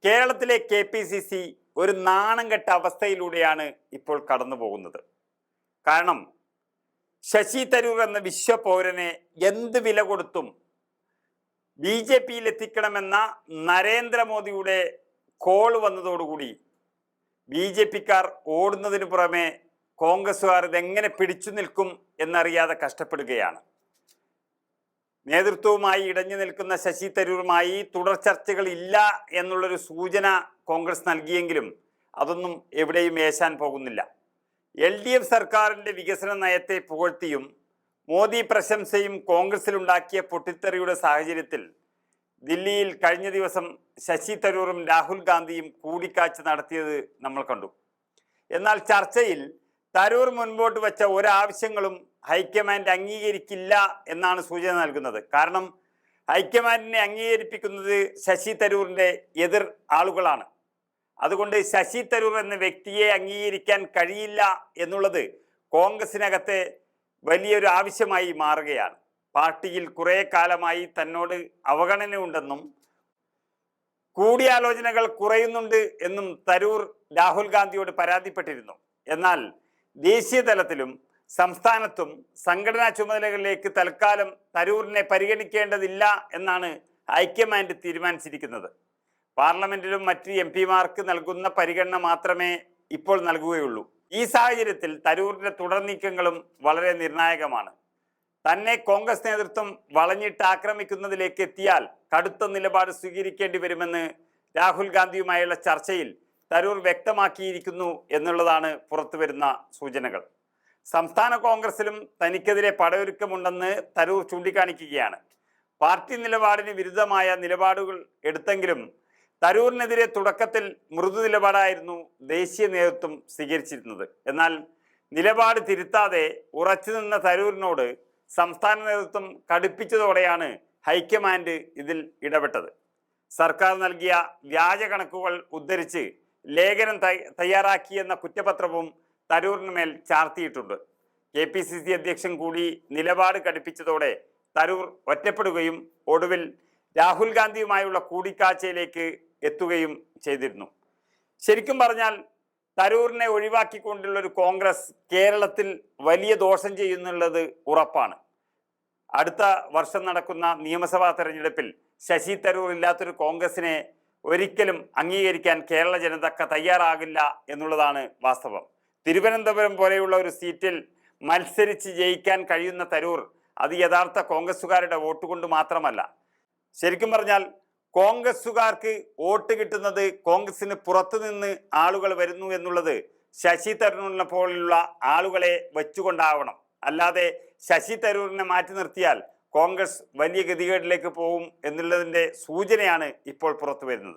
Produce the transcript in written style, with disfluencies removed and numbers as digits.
കേരളത്തിലെ KPCC ഒരു നാണം കെട്ട അവസ്ഥയിലൂടെയാണ് ഇപ്പോൾ കടന്നു പോകുന്നത്. കാരണം ശശി തരൂർ എന്ന വിശ്വപൗരനെ എന്ത് വില കൊടുത്തും BJPയിൽ എത്തിക്കണമെന്ന നരേന്ദ്രമോദിയുടെ കോൾ വന്നതോടുകൂടി BJPക്കാർ ഓടുന്നതിന് പുറമെ കോൺഗ്രസ്സുകാർ ഇതെങ്ങനെ പിടിച്ചു നിൽക്കും എന്നറിയാതെ കഷ്ടപ്പെടുകയാണ്. നേതൃത്വവുമായി ഇടഞ്ഞു നിൽക്കുന്ന ശശി തരൂരുമായി തുടർ ചർച്ചകൾ ഇല്ല എന്നുള്ളൊരു സൂചന കോൺഗ്രസ് നൽകിയെങ്കിലും അതൊന്നും എവിടെയും ഏശാൻ പോകുന്നില്ല. LDF സർക്കാരിൻ്റെ വികസന നയത്തെ പുകഴ്ത്തിയും മോദി പ്രശംസയും കോൺഗ്രസിലുണ്ടാക്കിയ പൊട്ടിത്തെറിയുടെ സാഹചര്യത്തിൽ ദില്ലിയിൽ കഴിഞ്ഞ ദിവസം ശശി തരൂറും രാഹുൽ ഗാന്ധിയും കൂടിക്കാഴ്ച നടത്തിയത് നമ്മൾ കണ്ടു. എന്നാൽ ചർച്ചയിൽ തരൂർ മുൻപോട്ട് വെച്ച ഒരാവശ്യങ്ങളും ഹൈക്കമാൻഡ് അംഗീകരിക്കില്ല എന്നാണ് സൂചന നൽകുന്നത്. കാരണം ഹൈക്കമാൻഡിനെ അംഗീകരിപ്പിക്കുന്നത് ശശി തരൂരിൻ്റെ എതിർ ആളുകളാണ്. അതുകൊണ്ട് ശശി തരൂർ എന്ന വ്യക്തിയെ അംഗീകരിക്കാൻ കഴിയില്ല എന്നുള്ളത് കോൺഗ്രസിനകത്തെ വലിയൊരു ആവശ്യമായി മാറുകയാണ്. പാർട്ടിയിൽ കുറേ കാലമായി തന്നോട് അവഗണനയുണ്ടെന്നും കൂടിയാലോചനകൾ കുറയുന്നുണ്ട് എന്നും തരൂർ രാഹുൽ ഗാന്ധിയോട് പരാതിപ്പെട്ടിരുന്നു. എന്നാൽ ദേശീയ തലത്തിലും സംസ്ഥാനത്തും സംഘടനാ ചുമതലകളിലേക്ക് തൽക്കാലം തരൂരിനെ പരിഗണിക്കേണ്ടതില്ല എന്നാണ് ഹൈക്കമാൻഡ് തീരുമാനിച്ചിരിക്കുന്നത്. പാർലമെന്റിലും മറ്റ് MP മാർക്ക് നൽകുന്ന പരിഗണന മാത്രമേ ഇപ്പോൾ നൽകുകയുള്ളൂ. ഈ സാഹചര്യത്തിൽ തരൂരിൻ്റെ തുടർ നീക്കങ്ങളും വളരെ നിർണായകമാണ്. തന്നെ കോൺഗ്രസ് നേതൃത്വം വളഞ്ഞിട്ട് ആക്രമിക്കുന്നതിലേക്ക് എത്തിയാൽ കടുത്ത നിലപാട് സ്വീകരിക്കേണ്ടി വരുമെന്ന് രാഹുൽ ഗാന്ധിയുമായുള്ള ചർച്ചയിൽ തരൂർ വ്യക്തമാക്കിയിരിക്കുന്നു എന്നുള്ളതാണ് പുറത്തുവരുന്ന സൂചനകൾ. സംസ്ഥാന കോൺഗ്രസിലും തനിക്കെതിരെ പടയൊരുക്കമുണ്ടെന്ന് തരൂർ ചൂണ്ടിക്കാണിക്കുകയാണ്. പാർട്ടി നിലപാടിന് വിരുദ്ധമായ നിലപാടുകൾ എടുത്തെങ്കിലും തരൂരിനെതിരെ തുടക്കത്തിൽ മൃദു നിലപാടായിരുന്നു ദേശീയ നേതൃത്വം സ്വീകരിച്ചിരുന്നത്. എന്നാൽ നിലപാട് തിരുത്താതെ ഉറച്ചു നിന്ന തരൂരിനോട് സംസ്ഥാന നേതൃത്വം കടുപ്പിച്ചതോടെയാണ് ഹൈക്കമാൻഡ് ഇതിൽ ഇടപെട്ടത്. സർക്കാർ നൽകിയ വ്യാജ കണക്കുകൾ ഉദ്ധരിച്ച് ലേഖനം തയ്യാറാക്കിയെന്ന കുറ്റപത്രവും തരൂരിന് മേൽ ചാർത്തിയിട്ടുണ്ട്. KPCC അധ്യക്ഷൻ കൂടി നിലപാട് കടുപ്പിച്ചതോടെ തരൂർ ഒറ്റപ്പെടുകയും ഒടുവിൽ രാഹുൽ ഗാന്ധിയുമായുള്ള കൂടിക്കാഴ്ചയിലേക്ക് എത്തുകയും ചെയ്തിരുന്നു. ശരിക്കും പറഞ്ഞാൽ തരൂരിനെ ഒഴിവാക്കിക്കൊണ്ടുള്ളൊരു കോൺഗ്രസ് കേരളത്തിൽ വലിയ ദോഷം ചെയ്യുന്നുള്ളത് ഉറപ്പാണ്. അടുത്ത വർഷം നടക്കുന്ന നിയമസഭാ തെരഞ്ഞെടുപ്പിൽ ശശി തരൂർ ഇല്ലാത്തൊരു കോൺഗ്രസിനെ ഒരിക്കലും അംഗീകരിക്കാൻ കേരള ജനത തയ്യാറാകില്ല എന്നുള്ളതാണ് വാസ്തവം. തിരുവനന്തപുരം പോലെയുള്ള ഒരു സീറ്റിൽ മത്സരിച്ച് ജയിക്കാൻ കഴിയുന്ന തരൂർ അത് യഥാർത്ഥ കോൺഗ്രസ്സുകാരുടെ വോട്ട് കൊണ്ട് മാത്രമല്ല. ശരിക്കും പറഞ്ഞാൽ കോൺഗ്രസ്സുകാർക്ക് വോട്ട് കിട്ടുന്നത് കോൺഗ്രസിന് പുറത്തു നിന്ന് ആളുകൾ വരുന്നു എന്നുള്ളത് ശശി തരൂരിനെ പോലുള്ള ആളുകളെ വെച്ചുകൊണ്ടാവണം. അല്ലാതെ ശശി തരൂരിനെ മാറ്റി നിർത്തിയാൽ കോൺഗ്രസ് വലിയ ഗതികേടിലേക്ക് പോകും എന്നുള്ളതിൻ്റെ സൂചനയാണ് ഇപ്പോൾ പുറത്തു വരുന്നത്.